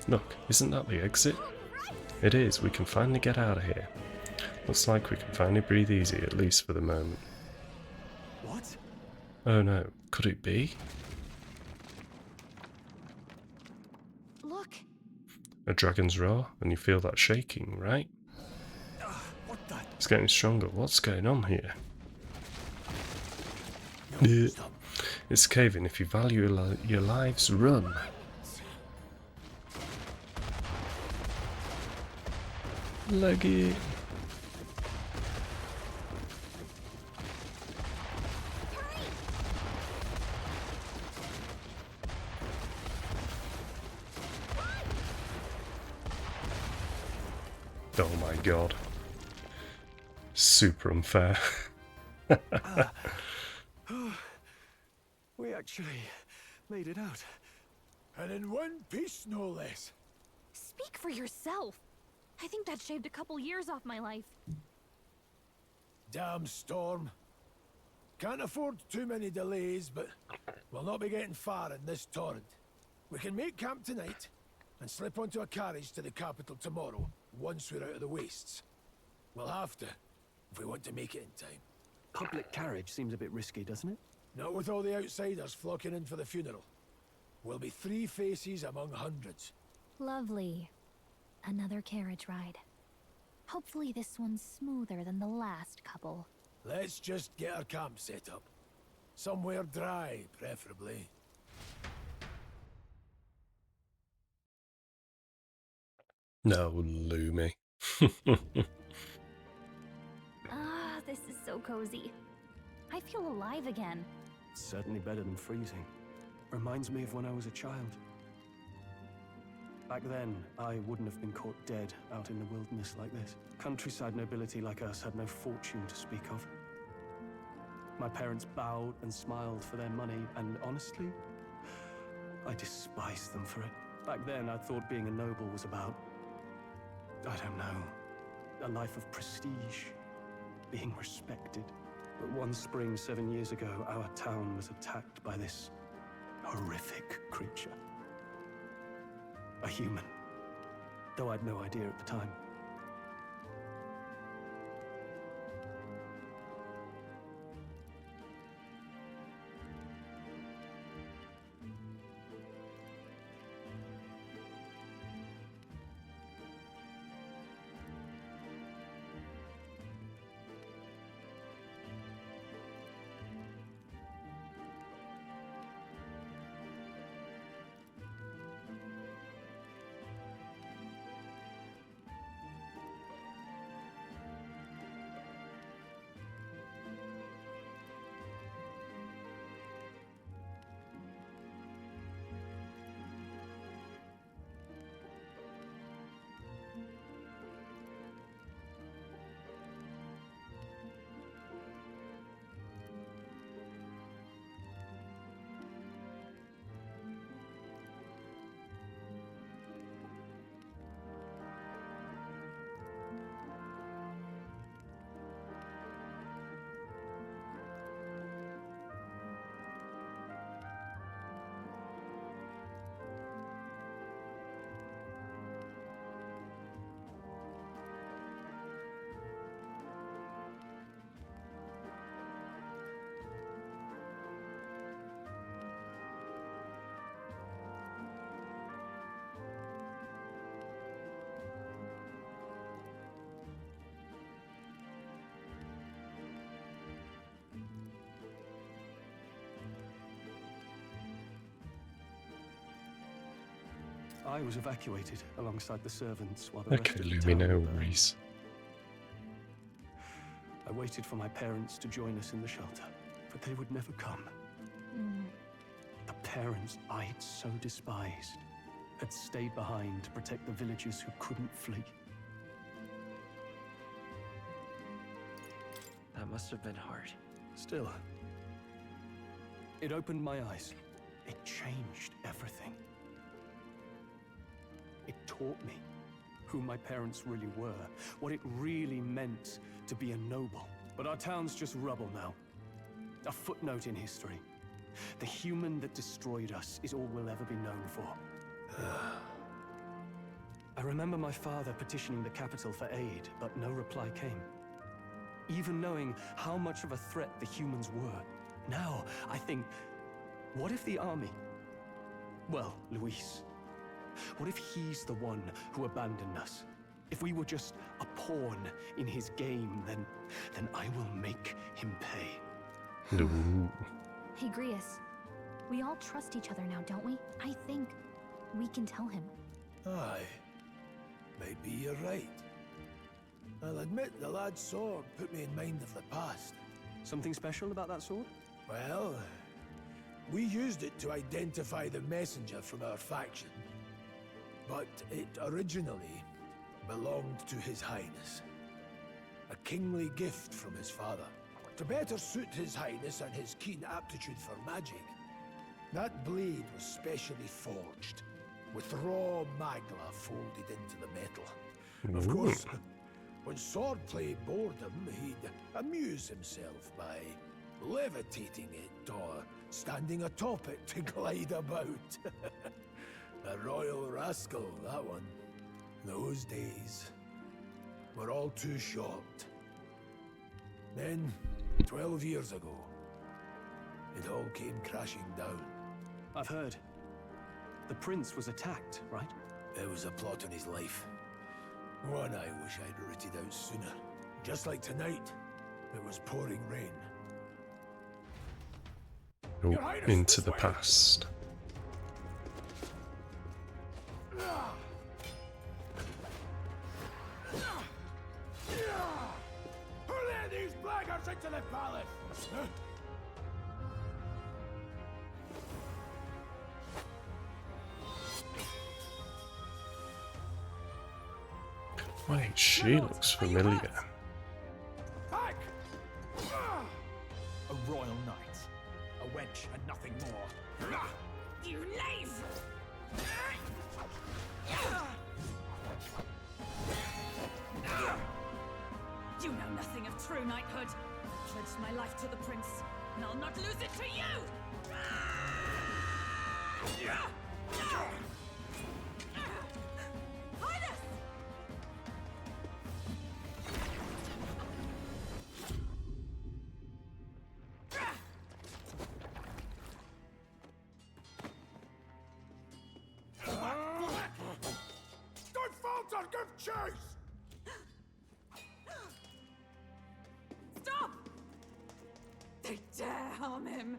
Look, isn't that the exit? It is, we can finally get out of here. Looks like we can finally breathe easy, at least for the moment. What? Oh no, could it be? Look. A dragon's roar, and you feel that shaking, right? What the? It's getting stronger. What's going on here? No, stop. It's caving. If you value your lives, run. Leggy. Oh my god. Super unfair. We actually made it out. And in one piece, no less. Speak for yourself. I think that shaved a couple years off my life. Damn storm. Can't afford too many delays, but we'll not be getting far in this torrent. We can make camp tonight and slip onto a carriage to the capital tomorrow, once we're out of the wastes. We'll have to, if we want to make it in time. Public carriage seems a bit risky, doesn't it? Not with all the outsiders flocking in for the funeral. We'll be 3 faces among hundreds. Lovely. Another carriage ride. Hopefully this one's smoother than the last couple. Let's just get our camp set up. Somewhere dry, preferably. No, Lumi. Ah, this is so cozy. I feel alive again. It's certainly better than freezing. Reminds me of when I was a child. Back then, I wouldn't have been caught dead out in the wilderness like this. Countryside nobility like us had no fortune to speak of. My parents bowed and smiled for their money, and honestly, I despised them for it. Back then, I thought being a noble was about, I don't know, a life of prestige, being respected. But one spring 7 years ago, our town was attacked by this horrific creature. A human, though I'd no idea at the time. I was evacuated alongside the servants while the rest Okay, of the Lumi, town no burned. worries. I waited for my parents to join us in the shelter, but they would never come. The parents I'd so despised had stayed behind to protect the villagers who couldn't flee. That must have been hard. Still, it opened my eyes. It changed everything. It taught me who my parents really were, what it really meant to be a noble. But our town's just rubble now. A footnote in history. The human that destroyed us is all we'll ever be known for. I remember my father petitioning the capital for aid, but no reply came. Even knowing how much of a threat the humans were, now I think, what if the army... Well, Luis, what if he's the one who abandoned us? If we were just a pawn in his game, then I will make him pay. Ooh. Hey, Grius. We all trust each other now, don't we? I think we can tell him. Aye. Maybe you're right. I'll admit the lad's sword put me in mind of the past. Something special about that sword? Well, we used it to identify the messenger from our faction. But it originally belonged to His Highness. A kingly gift from his father, to better suit His Highness and his keen aptitude for magic. That blade was specially forged, with raw magla folded into the metal. Of course, when swordplay bored him, he'd amuse himself by levitating it or standing atop it to glide about. A royal rascal, that one. Those days were all too short. Then, 12 years ago, it all came crashing down. I've heard. The prince was attacked, right? There was a plot on his life. One I wish I'd rooted out sooner. Just like tonight, it was pouring rain. Oh, into the past. Who let these blackguards into the palace? Wait, she looks familiar. Back! A royal knight. A wench and nothing more. You knave! You know nothing of true knighthood. I pledged my life to the prince, and I'll not lose it to you! Highness! Don't falter! Give chase! Stop! They dare harm him!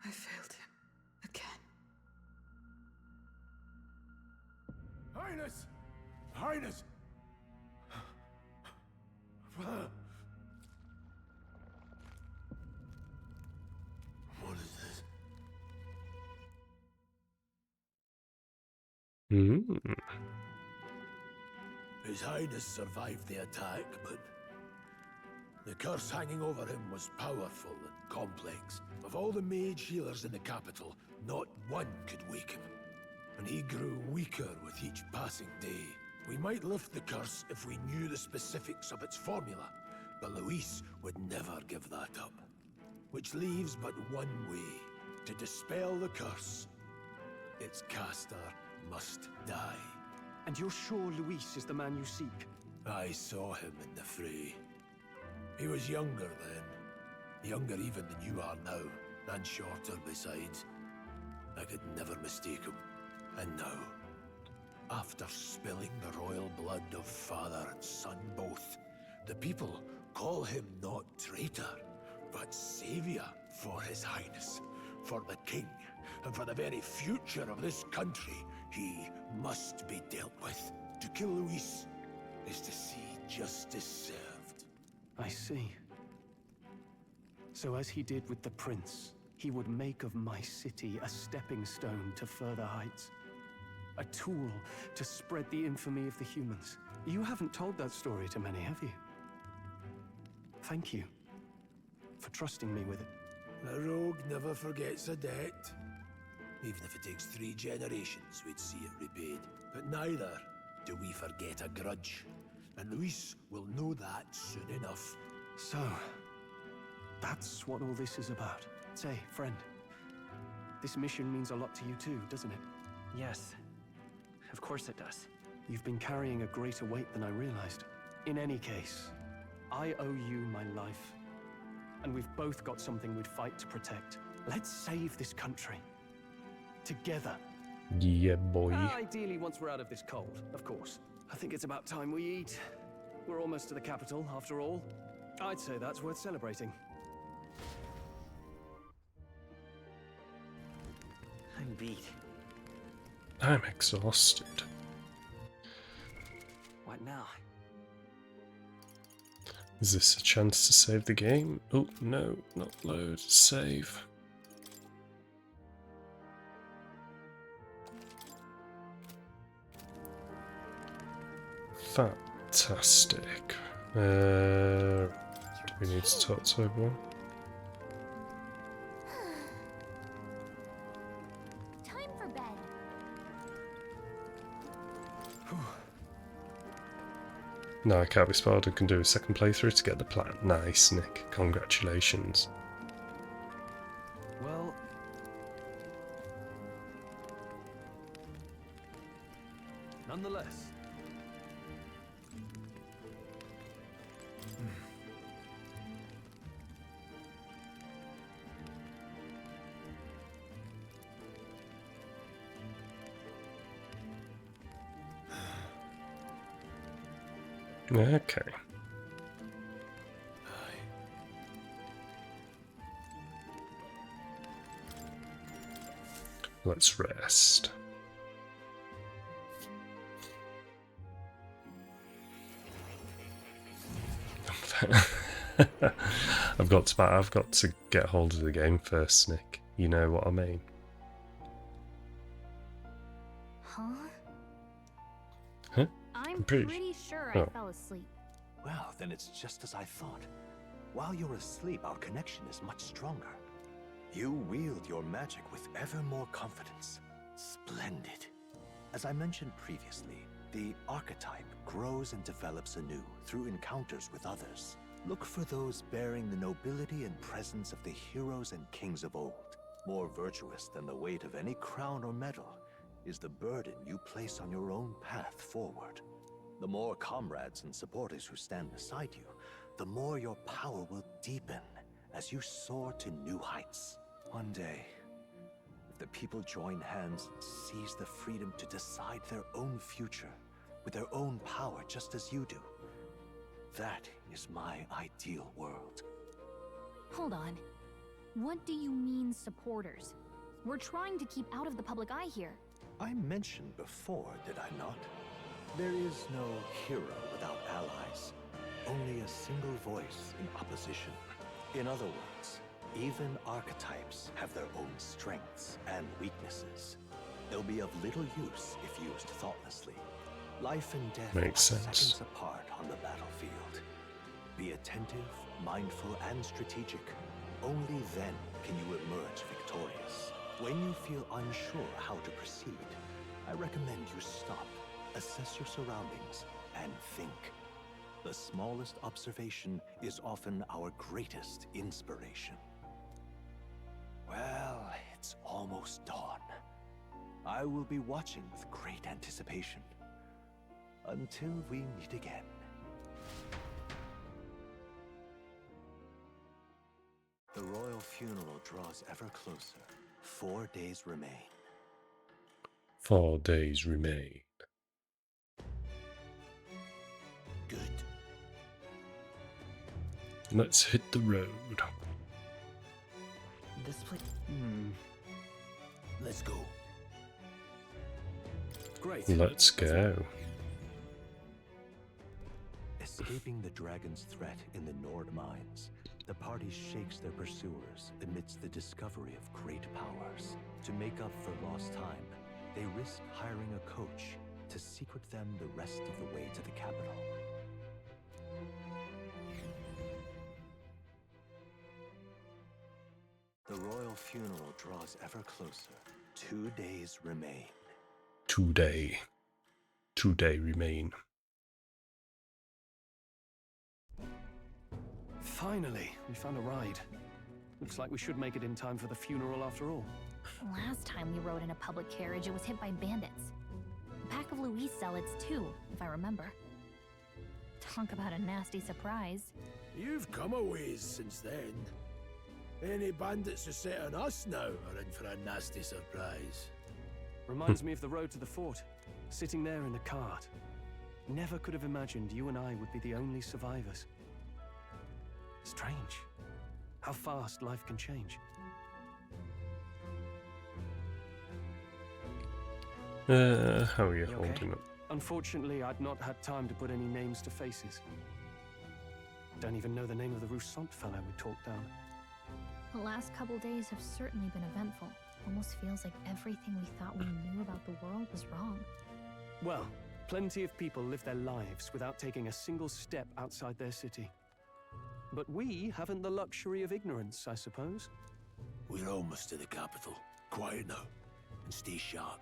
I failed him again. Highness! Highness! What is this? His Highness survived the attack, but the curse hanging over him was powerful and complex. Of all the mage healers in the capital, not one could wake him. And he grew weaker with each passing day. We might lift the curse if we knew the specifics of its formula, but Luis would never give that up. Which leaves but one way to dispel the curse. Its caster must die. And you're sure Luis is the man you seek? I saw him in the fray. He was younger then. Younger even than you are now, and shorter besides. I could never mistake him. And now, after spilling the royal blood of father and son both, the people call him not traitor, but savior for His Highness, for the king, and for the very future of this country. He must be dealt with. To kill Luis is to see justice served. I see. So as he did with the prince, he would make of my city a stepping stone to further heights. A tool to spread the infamy of the humans. You haven't told that story to many, have you? Thank you for trusting me with it. A rogue never forgets a debt. Even if it takes 3 generations, we'd see it repaid. But neither do we forget a grudge. And Luis will know that soon enough. So, that's what all this is about. Say, friend, this mission means a lot to you too, doesn't it? Yes, of course it does. You've been carrying a greater weight than I realized. In any case, I owe you my life. And we've both got something we'd fight to protect. Let's save this country. Together. Yeah, boy. Ideally, once we're out of this cold, of course. I think it's about time we eat. We're almost to the capital, after all. I'd say that's worth celebrating. I'm beat. I'm exhausted. What now? Is this a chance to save the game? Oh, no, not load. Save. Fantastic. Do we need to talk to everyone? Time for bed. No, I can't be spoiled. I can do a second playthrough to get the plan. Nice, Nick. Congratulations. Well... nonetheless... Okay. Let's rest. I've got to get hold of the game first, Nick. You know what I mean? Huh? Huh? I'm pretty- pretty sure oh. I fell asleep. Well, then it's just as I thought. While you're asleep, our connection is much stronger. You wield your magic with ever more confidence. Splendid. As I mentioned previously, the archetype grows and develops anew through encounters with others. Look for those bearing the nobility and presence of the heroes and kings of old. More virtuous than the weight of any crown or medal is the burden you place on your own path forward. The more comrades and supporters who stand beside you, the more your power will deepen as you soar to new heights. One day, if the people join hands and seize the freedom to decide their own future with their own power just as you do, that is my ideal world. Hold on. What do you mean, supporters? We're trying to keep out of the public eye here. I mentioned before, did I not? There is no hero without allies, only a single voice in opposition. In other words, even archetypes have their own strengths and weaknesses. They'll be of little use if used thoughtlessly. Life and death Makes are sense. seconds apart on the battlefield. Be attentive, mindful, and strategic. Only then can you emerge victorious. When you feel unsure how to proceed, I recommend you stop, assess your surroundings, and think. The smallest observation is often our greatest inspiration. Well, it's almost dawn. I will be watching with great anticipation. Until we meet again. The royal funeral draws ever closer. 4 days remain. 4 days remain. Good. Let's hit the road. This place. Let's go. Great. Let's go. Escaping the dragon's threat in the Nord mines, the party shakes their pursuers amidst the discovery of great powers. To make up for lost time, they risk hiring a coach to secret them the rest of the way to the capital. The royal funeral draws ever closer. 2 days remain. 2 day. 2 day remain. Finally, we found a ride. Looks like we should make it in time for the funeral after all. Last time we rode in a public carriage, it was hit by bandits. A pack of Louise zealots too, if I remember. Talk about a nasty surprise. You've come a ways since then. Any bandits who set on us now are in for a nasty surprise. Reminds me of the road to the fort. Sitting there in the cart. Never could have imagined you and I would be the only survivors. Strange. How fast life can change. How are you You holding okay? up? Unfortunately, I'd not had time to put any names to faces. Don't even know the name of the Roussant fellow we talked down. The last couple days have certainly been eventful. Almost feels like everything we thought we knew about the world was wrong. Well, plenty of people live their lives without taking a single step outside their city. But we haven't the luxury of ignorance, I suppose. We're almost to the capital. Quiet now, and stay sharp.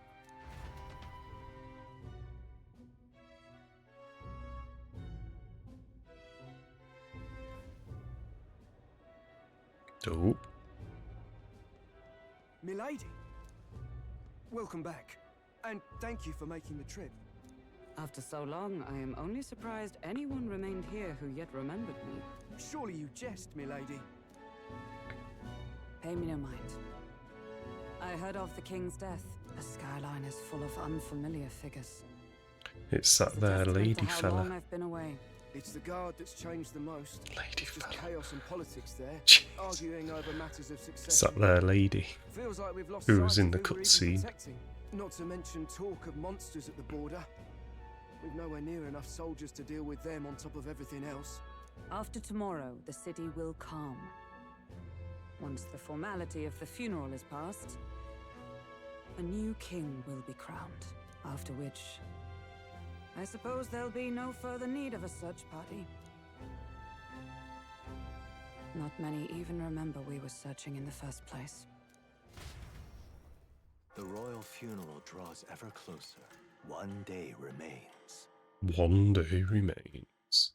Oh, Milady, welcome back, and thank you for making the trip. After so long, I am only surprised anyone remained here who yet remembered me. Surely you jest, milady. Pay me no mind. I heard of the king's death. The skyline is full of unfamiliar figures. it's that there Testament lady to how long fella. I've been away. It's the guard that's changed the most. Lady It's just fella. chaos and politics there, Jeez. arguing over matters of succession. It's that there lady. Feels like we've lost Who sight was in of the who we're even cutscene. protecting. Not to mention talk of monsters at the border. We've nowhere near enough soldiers to deal with them on top of everything else. After tomorrow, the city will calm. Once the formality of the funeral is past, a new king will be crowned. After which, I suppose there'll be no further need of a search party. Not many even remember we were searching in the first place. The royal funeral draws ever closer. 1 day remains. 1 day remains.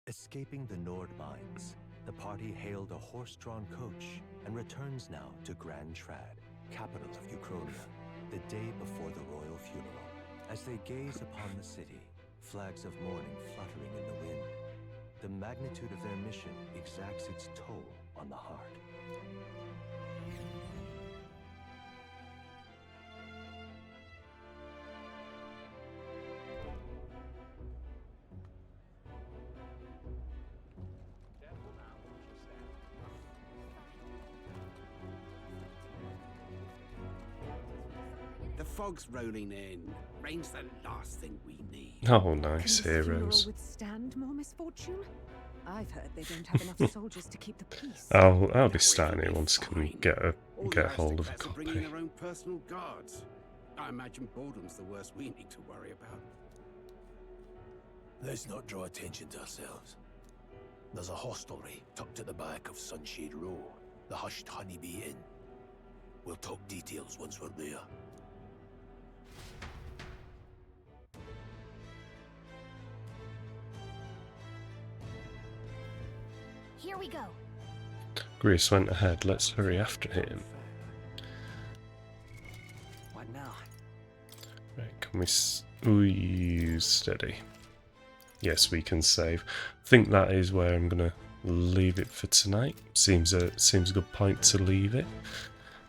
Escaping the Nord mines, the party hailed a horse-drawn coach and returns now to Grand Trad, capital of Ukronia, the day before the royal funeral. As they gaze upon the city, flags of mourning fluttering in the wind, the magnitude of their mission exacts its toll on the heart. The fog's rolling in. Rain's the last thing we need. Oh, nice Can this funeral heroes. withstand more misfortune? I've heard they don't have enough soldiers to keep the peace. I'll be starting here once I can get a hold of a aristocrats are bringing copy. their own personal guards. I imagine boredom's the worst we need to worry about. Let's not draw attention to ourselves. There's a hostelry tucked at the back of Sunshade Row, the Hushed Honeybee Inn. We'll talk details once we're there. Here we go. Grease went ahead. Let's hurry after him. What now? Right, can we use steady? Yes, we can save. I think that is where I'm gonna leave it for tonight. Seems a good point to leave it.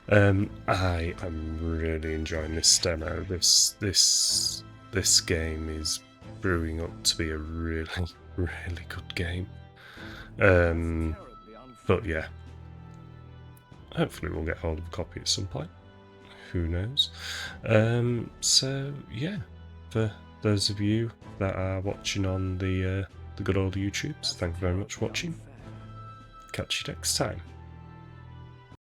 I am really enjoying this demo. This game is brewing up to be a really good game. But yeah, hopefully we'll get hold of a copy at some point. Who knows? So yeah, for those of you that are watching on the good old YouTubes, thank you very much for watching. Catch you next time.